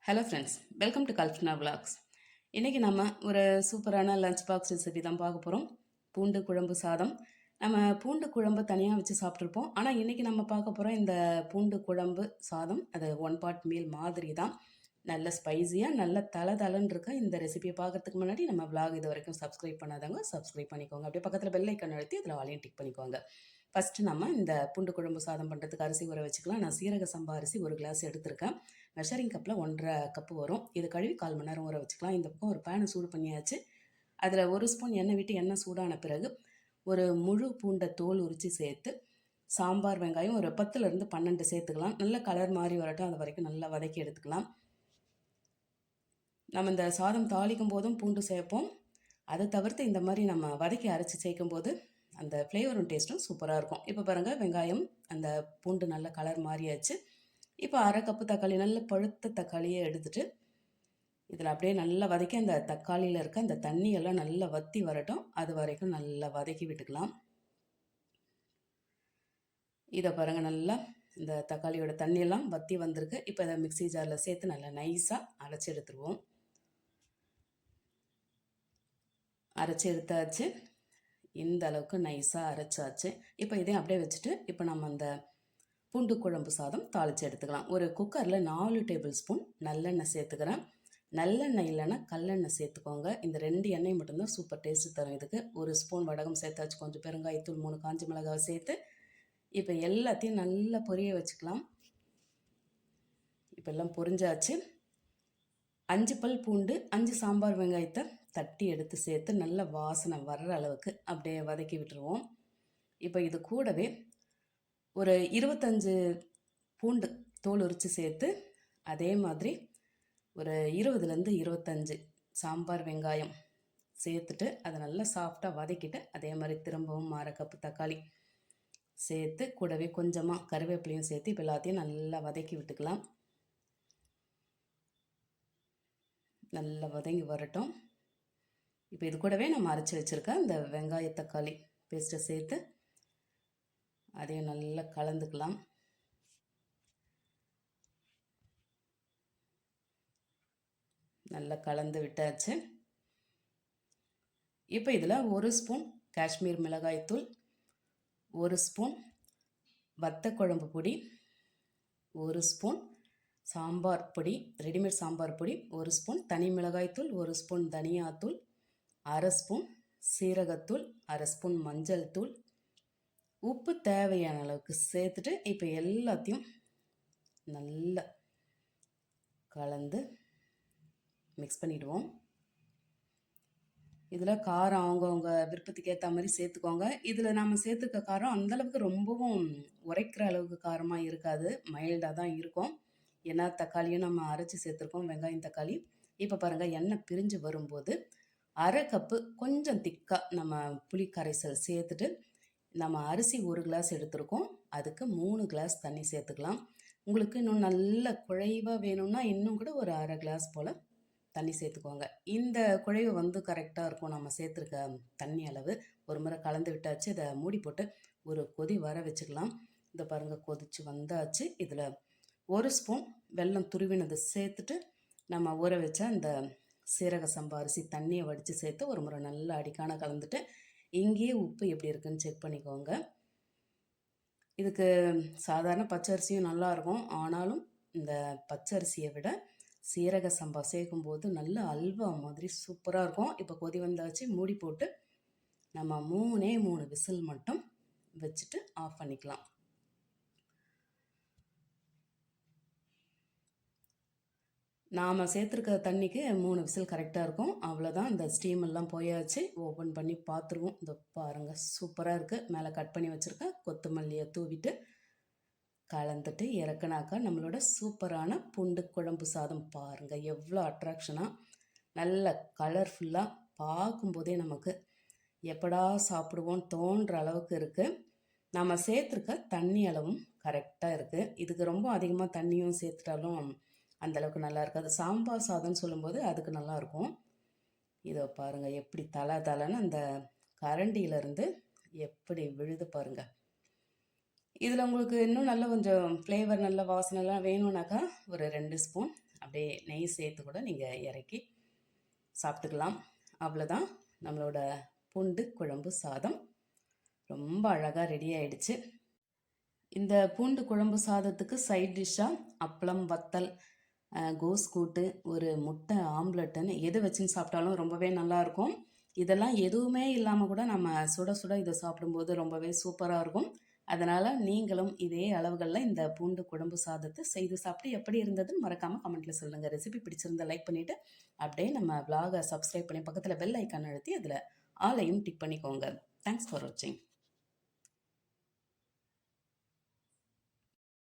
Hello friends, welcome to Kalpana vlogs. இன்றைக்கி நம்ம ஒரு சூப்பரான லஞ்ச் பாக்ஸ் ரெசிபி தான் பார்க்க போகிறோம். பூண்டு குழம்பு சாதம். நம்ம பூண்டு குழம்பு தனியாக வச்சு சாப்பிட்ருப்போம். ஆனால் இன்றைக்கி நம்ம பார்க்க போகிறோம் இந்த பூண்டு குழம்பு சாதம். அது ஒன் பார்ட் மீல் மாதிரி தான். நல்ல ஸ்பைஸியாக நல்ல தலன்னு இருக்க இந்த ரெசிபியை பார்க்குறதுக்கு முன்னாடி நம்ம விலாக் இது வரைக்கும் சப்ஸ்கிரைப் பண்ணாதவங்க சப்ஸ்கிரைப் பண்ணிக்கோங்க. அப்படியே பக்கத்தில் பெல் ஐக்கன் அழுத்தி அதில் ஆலையும் டிக் பண்ணிக்கோங்க. ஃபஸ்ட்டு நம்ம இந்த பூண்டு குழம்பு சாதம் பண்ணுறதுக்கு அரிசி ஊற வச்சுக்கலாம். நான் சீரக சம்பா அரிசி 1 கிளாஸ் எடுத்திருக்கேன். மெஷரிங் கப்பில் 1.5 கப்பு வரும். இது கழுவி 1/4 மணி நேரம் ஊற வச்சுக்கலாம். இந்த பக்கம் ஒரு பேனை சூடு பண்ணியாச்சு. அதில் 1 ஸ்பூன் எண்ணெய் விட்டு எண்ணெய் சூடான பிறகு ஒரு முழு பூண்டை தோல் உரித்து சேர்த்து சாம்பார் வெங்காயம் ஒரு 10லேருந்து 12 சேர்த்துக்கலாம். நல்ல கலர் மாதிரி வரட்டும், அது வரைக்கும் நல்லா வதக்கி எடுத்துக்கலாம். நம்ம இந்த சாதம் தாளிக்கும் போதும் பூண்டு சேர்ப்போம். அதை தவிர்த்து இந்த மாதிரி நம்ம வதக்கி அரைச்சி சேர்க்கும் போது அந்த ஃப்ளேவரும் டேஸ்ட்டும் சூப்பராக இருக்கும். இப்போ பாருங்கள், வெங்காயம் அந்த பூண்டு நல்ல கலர் மாறியாச்சு. இப்போ 1/2 கப்பு தக்காளி, நல்ல பழுத்த தக்காளியை எடுத்துகிட்டு இதில் அப்படியே நல்லா வதக்கி அந்த தக்காளியில் இருக்க அந்த தண்ணியெல்லாம் நல்லா வற்றி வரட்டும், அது வரைக்கும் நல்லா வதக்கி விட்டுக்கலாம். இதை பாருங்கள், நல்லா இந்த தக்காளியோட தண்ணியெல்லாம் வற்றி வந்திருக்கு. இப்போ இதை மிக்ஸி ஜாரில் சேர்த்து நல்லா நைஸாக அரைச்சி எடுத்துருவோம். அரைச்சி எடுத்தாச்சு. இந்த அளவுக்கு நைஸாக அரைச்சாச்சு. இப்போ இதையும் அப்படியே வச்சுட்டு இப்போ நம்ம அந்த பூண்டு குழம்பு சாதம் தாளித்து எடுத்துக்கலாம். ஒரு குக்கரில் 4 டேபிள் ஸ்பூன் நல்லெண்ணெய் சேர்த்துக்கிறேன். நல்லெண்ணெய் இல்லைன்னா கல்லெண்ணெய் சேர்த்துக்கோங்க. இந்த 2 எண்ணெய் மட்டும்தான் சூப்பர் டேஸ்ட்டு தரும். இதுக்கு 1 ஸ்பூன் வடகம் சேர்த்தாச்சு. கொஞ்சம் பெருங்காயத்தூள், 3 காஞ்சி மிளகாய் சேர்த்து இப்போ எல்லாத்தையும் நல்லா பொரிய வச்சுக்கலாம். இப்போ எல்லாம் பொரிஞ்சாச்சு. 5 பல் பூண்டு, 5 சாம்பார் வெங்காயத்தை தட்டி எடுத்து சேர்த்து நல்ல வாசனை வர்ற அளவுக்கு அப்படியே வதக்கி விட்டுருவோம். இப்போ இது கூடவே ஒரு 25 பூண்டு தோல் உரித்து சேர்த்து அதே மாதிரி ஒரு 20லேருந்து 25 சாம்பார் வெங்காயம் சேர்த்துட்டு அதை நல்லா சாஃப்டாக வதக்கிட்டு அதே மாதிரி திரும்பவும் 1/2 கப்பு தக்காளி சேர்த்து கூடவே கொஞ்சமாக கருவேப்பிலையும் சேர்த்து இப்போ எல்லாத்தையும் நல்லா வதக்கி விட்டுக்கலாம். நல்லா வதங்கி வரட்டும். இப்போ இது கூடவே நம்ம அரைச்சி வச்சுருக்க இந்த வெங்காய தக்காளி பேஸ்ட்டை சேர்த்து அதையும் நல்லா கலந்துக்கலாம். நல்லா கலந்து விட்டாச்சு. இப்போ இதில் 1 ஸ்பூன் காஷ்மீர் மிளகாய்த்தூள், 1 ஸ்பூன் வத்த குழம்பு பொடி, 1 ஸ்பூன் சாம்பார் பொடி, ரெடிமேட் சாம்பார் பொடி, 1 ஸ்பூன் தனி மிளகாய்த்தூள், 1 ஸ்பூன் தனியாத்தூள், 1/2 ஸ்பூன் சீரகத்தூள், 1/2 ஸ்பூன் மஞ்சள் தூள், உப்பு தேவையான அளவுக்கு சேர்த்துட்டு இப்போ எல்லாத்தையும் நல்லா கலந்து மிக்ஸ் பண்ணிவிடுவோம். இதில் காரம் அவங்கவுங்க விருப்பத்துக்கு ஏற்ற மாதிரி சேர்த்துக்கோங்க. இதில் நம்ம சேர்த்துக்க காரம் அந்தளவுக்கு ரொம்பவும் உரைக்கிற அளவுக்கு காரமாக இருக்காது, மைல்டாக தான் இருக்கும். ஏன்னா தக்காளியும் நம்ம அரைச்சி சேர்த்துருக்கோம், வெங்காயம் தக்காளி. இப்போ பாருங்கள், எண்ணெய் பிரிஞ்சு வரும்போது 1/2 கப்பு கொஞ்சம் திக்காக நம்ம புளி கரைசல் சேர்த்துட்டு நம்ம அரிசி 1 கிளாஸ் எடுத்துருக்கோம், அதுக்கு 3 கிளாஸ் தண்ணி சேர்த்துக்கலாம். உங்களுக்கு இன்னும் நல்ல குழைவாக வேணும்னா இன்னும் கூட ஒரு 1/2 கிளாஸ் போல் தண்ணி சேர்த்துக்கோங்க. இந்த குழைவு வந்து கரெக்டாக இருக்கும் நம்ம சேர்த்துருக்க தண்ணி அளவு. ஒரு முறை கலந்து விட்டாச்சு. இதை மூடி போட்டு ஒரு கொதி வர வச்சுக்கலாம். இதை பாருங்கள், கொதிச்சு வந்தாச்சு. இதில் 1 ஸ்பூன் வெல்லம் துருவினதை சேர்த்துட்டு நம்ம ஊற வச்ச அந்த சீரக சம்பா அரிசி தண்ணியை வடித்து சேர்த்து ஒரு முறை நல்லா அடிக்கான கலந்துட்டு இங்கேயே உப்பு எப்படி இருக்குன்னு செக் பண்ணிக்கோங்க. இதுக்கு சாதாரண பச்சரிசியும் நல்லாயிருக்கும், ஆனாலும் இந்த பச்சரிசியை விட சீரக சம்பா சேர்க்கும்போது நல்ல அல்வா மாதிரி சூப்பராக இருக்கும். இப்போ கொதி வந்தாச்சு. மூடி போட்டு நம்ம 3 விசில் மட்டும் வச்சுட்டு ஆஃப் பண்ணிக்கலாம். நாம் சேர்த்துருக்க தண்ணிக்கு 3 விசில் கரெக்டாக இருக்கும். அவ்வளோதான். இந்த ஸ்டீம் எல்லாம் போயாச்சு. ஓப்பன் பண்ணி பார்த்துருவோம். இந்த பாருங்கள், சூப்பராக இருக்குது. மேலே கட் பண்ணி வச்சுருக்க கொத்தமல்லியை தூவிட்டு கலந்துட்டு இறக்குனாக்கா நம்மளோட சூப்பரான பூண்டு குழம்பு சாதம். பாருங்கள் எவ்வளோ அட்ராக்ஷனாக நல்ல கலர்ஃபுல்லாக பார்க்கும்போதே நமக்கு எப்படா சாப்பிடுவோம் தோன்ற அளவுக்கு இருக்குது. நம்ம சேர்த்துருக்க தண்ணி அளவும் கரெக்டாக இருக்குது. இதுக்கு ரொம்ப அதிகமாக தண்ணியும் சேர்த்துட்டாலும் அந்தளவுக்கு நல்லா இருக்காது. சாம்பார் சாதம்னு சொல்லும்போது அதுக்கு நல்லாயிருக்கும். இதை பாருங்கள் எப்படி தலைன்னு அந்த கரண்டியிலேருந்து எப்படி விழுது பாருங்கள். இதில் உங்களுக்கு இன்னும் நல்ல கொஞ்சம் ஃப்ளேவர் நல்ல வாசனைலாம் வேணும்னாக்கா ஒரு 2 ஸ்பூன் அப்படியே அப்படியே நெய் சேர்த்து கூட நீங்கள் இறக்கி சாப்பிட்டுக்கலாம். அவ்வளோதான், நம்மளோட பூண்டு குழம்பு சாதம் ரொம்ப அழகாக ரெடி ஆயிடுச்சு. இந்த பூண்டு குழம்பு சாதத்துக்கு சைட் டிஷ்ஷாக அப்பளம், வத்தல், கோஸ் கூட்டு, ஒரு முட்டை ஆம்லெட்டுன்னு எது வச்சுன்னு சாப்பிட்டாலும் ரொம்பவே நல்லாயிருக்கும். இதெல்லாம் எதுவுமே இல்லாமல் கூட நம்ம சுட சுட இதை சாப்பிடும்போது ரொம்பவே சூப்பராக இருக்கும். அதனால் நீங்களும் இதே அளவுகளில் இந்த பூண்டு குழம்பு சாதத்தை செய்து சாப்பிட்டு எப்படி இருந்ததுன்னு மறக்காமல் கமெண்ட்டில் சொல்லுங்கள். ரெசிபி பிடிச்சிருந்தா லைக் பண்ணிவிட்டு அப்படியே நம்ம vlog-அ சப்ஸ்கிரைப் பண்ணி பக்கத்தில் பெல் ஐக்கான் அழுத்தி அதில் ஆலையும் டிக் பண்ணிக்கோங்க. தேங்க்ஸ் ஃபார் வாட்சிங்.